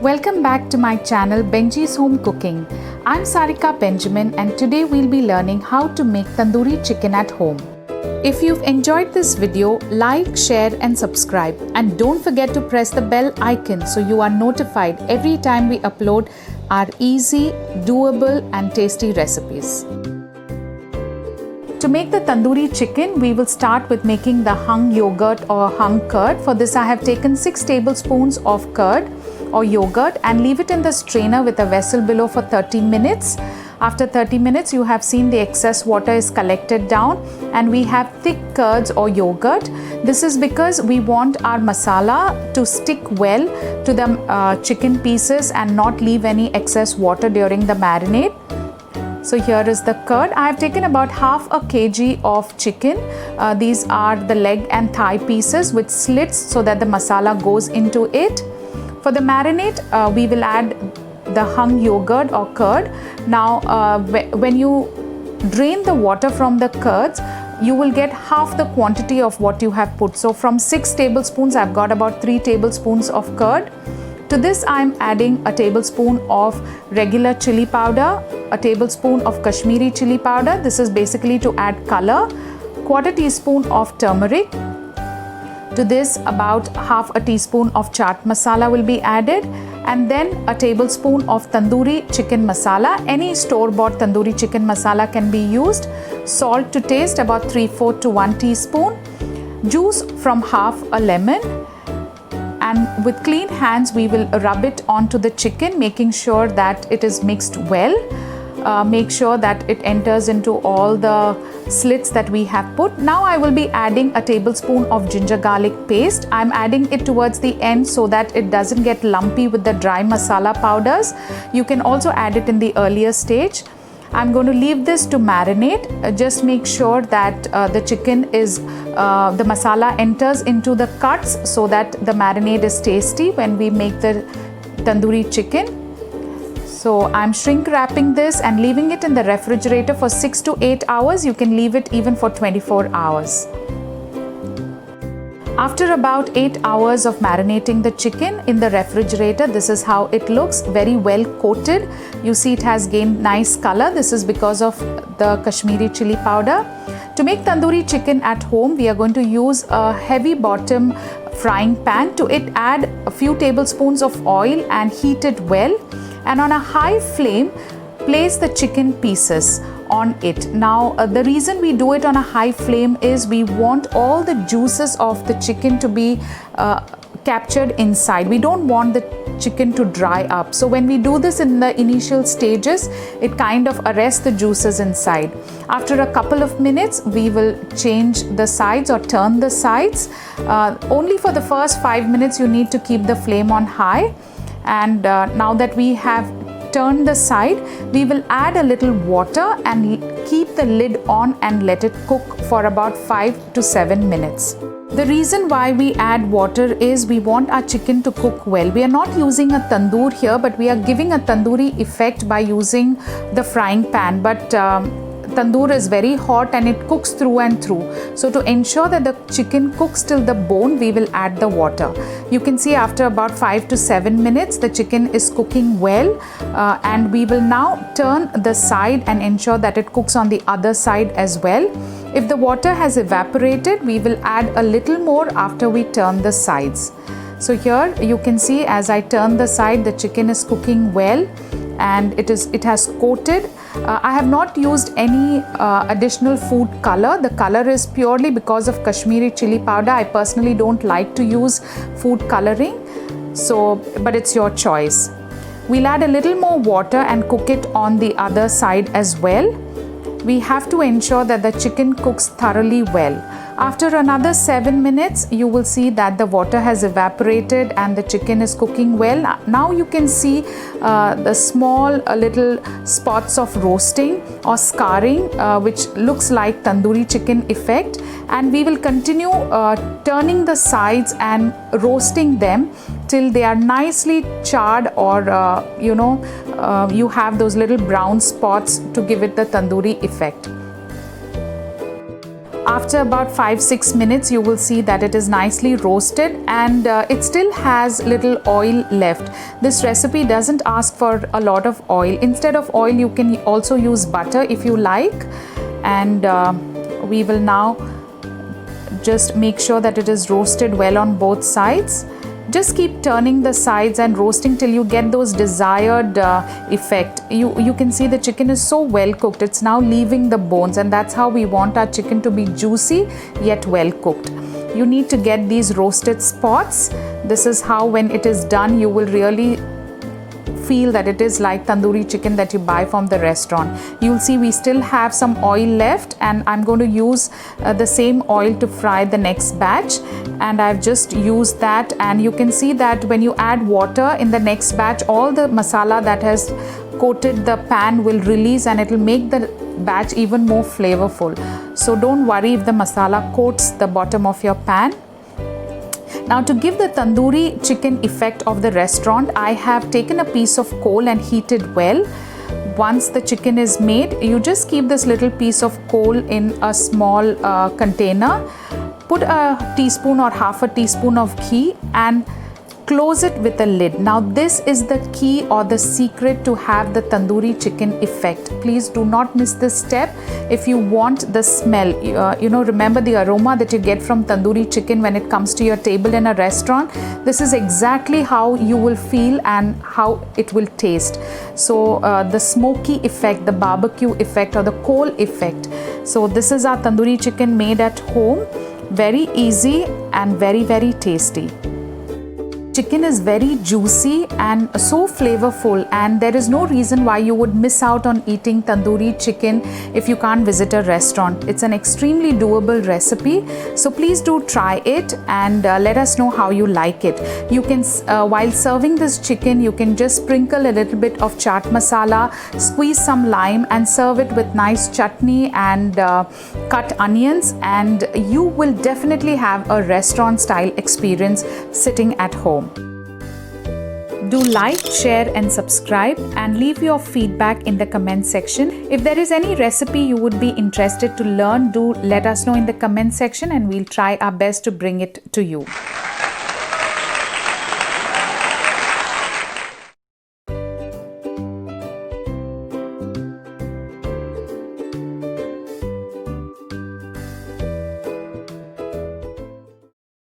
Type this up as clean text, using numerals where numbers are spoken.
Welcome back to my channel Benji's Home Cooking. I'm Sarika Benjamin and today we'll be learning how to make tandoori chicken at home. If you've enjoyed this video, like, share and subscribe, and don't forget to press the bell icon so you are notified every time we upload our easy, doable and tasty recipes. To make the tandoori chicken, we will start with making the hung yogurt or hung curd. For this I have taken 6 tablespoons of curd or yogurt and leave it in the strainer with a vessel below for 30 minutes. After 30 minutes you have seen the excess water is collected down and we have thick curds or yogurt. This is because we want our masala to stick well to the chicken pieces and not leave any excess water during the marinade. So here is the curd. I have taken about half a kg of chicken. These are the leg and thigh pieces with slits so that the masala goes into it. For the marinade, we will add the hung yogurt or curd. Now, when you drain the water from the curds, you will get half the quantity of what you have put. So from 6 tablespoons, I've got about 3 tablespoons of curd. To this, I'm adding a tablespoon of regular chili powder, a tablespoon of Kashmiri chili powder. This is basically to add color. Quarter teaspoon of turmeric. To this, about half a teaspoon of chaat masala will be added, and then a tablespoon of tandoori chicken masala. Any store-bought tandoori chicken masala can be used. Salt to taste, about 3/4 to 1 teaspoon. Juice from half a lemon. And with clean hands, we will rub it onto the chicken, making sure that it is mixed well. Make sure that it enters into all the slits that we have put. Now I will be adding a tablespoon of ginger garlic paste. I'm adding it towards the end so that it doesn't get lumpy with the dry masala powders. You can also add it in the earlier stage. I'm going to leave this to marinate. Just make sure that the chicken is, the masala enters into the cuts so that the marinade is tasty when we make the tandoori chicken. So I'm shrink wrapping this and leaving it in the refrigerator for 6 to 8 hours. You can leave it even for 24 hours. After about 8 hours of marinating the chicken in the refrigerator, this is how it looks, very well coated. You see it has gained nice color. This is because of the Kashmiri chili powder. To make tandoori chicken at home, we are going to use a heavy bottom frying pan. To it, add a few tablespoons of oil and heat it well. And on a high flame, place the chicken pieces on it. Now, the reason we do it on a high flame is we want all the juices of the chicken to be captured inside. We don't want the chicken to dry up. So when we do this in the initial stages, it kind of arrests the juices inside. After a couple of minutes, we will change the sides or turn the sides. Only for the first 5 minutes, you need to keep the flame on high. And now that we have turned the side, we will add a little water and keep the lid on and let it cook for about 5 to 7 minutes. The reason why we add water is we want our chicken to cook well. We are not using a tandoor here, but we are giving a tandoori effect by using the frying pan. But tandoor is very hot and it cooks through and through. So to ensure that the chicken cooks till the bone, we will add the water. You can see after about 5 to 7 minutes, the chicken is cooking well, and we will now turn the side and ensure that it cooks on the other side as well. If the water has evaporated, we will add a little more after we turn the sides. So here you can see as I turn the side, the chicken is cooking well and it has coated. I have not used any additional food color. The color is purely because of Kashmiri chili powder. I personally don't like to use food coloring, but it's your choice. We'll add a little more water and cook it on the other side as well. We have to ensure that the chicken cooks thoroughly well. After another 7 minutes, you will see that the water has evaporated and the chicken is cooking well. Now you can see the small little spots of roasting or scarring, which looks like tandoori chicken effect. And we will continue turning the sides and roasting them till they are nicely charred, or you have those little brown spots to give it the tandoori effect. After about 5-6 minutes, you will see that it is nicely roasted, and it still has little oil left. This recipe doesn't ask for a lot of oil. Instead of oil, you can also use butter if you like. And we will now just make sure that it is roasted well on both sides. Just keep turning the sides and roasting till you get those desired effect. You can see the chicken is so well cooked. It's now leaving the bones, and that's how we want our chicken to be, juicy yet well cooked. You need to get these roasted spots. This is how, when it is done, you will really feel that it is like tandoori chicken that you buy from the restaurant. You'll see we still have some oil left, and I'm going to use the same oil to fry the next batch, and I've just used that. And you can see that when you add water in the next batch, all the masala that has coated the pan will release, and it will make the batch even more flavorful. So don't worry if the masala coats the bottom of your pan. Now, to give the tandoori chicken effect of the restaurant, I have taken a piece of coal and heated well. Once the chicken is made, you just keep this little piece of coal in a small container. Put a teaspoon or half a teaspoon of ghee and close it with a lid. Now, this is the key or the secret to have the tandoori chicken effect. Please do not miss this step if you want the smell. Remember the aroma that you get from tandoori chicken when it comes to your table in a restaurant. This is exactly how you will feel and how it will taste. So the smoky effect, the barbecue effect, or the coal effect. So this is our tandoori chicken made at home. Very easy and very, very tasty. Chicken is very juicy and so flavorful, and there is no reason why you would miss out on eating tandoori chicken if you can't visit a restaurant. It's an extremely doable recipe, so please do try it and let us know how you like it. You can, while serving this chicken, you can just sprinkle a little bit of chaat masala, squeeze some lime, and serve it with nice chutney and cut onions, and you will definitely have a restaurant style experience sitting at home. Do like, share and subscribe, and leave your feedback in the comment section. If there is any recipe you would be interested to learn, do let us know in the comment section, and we'll try our best to bring it to you.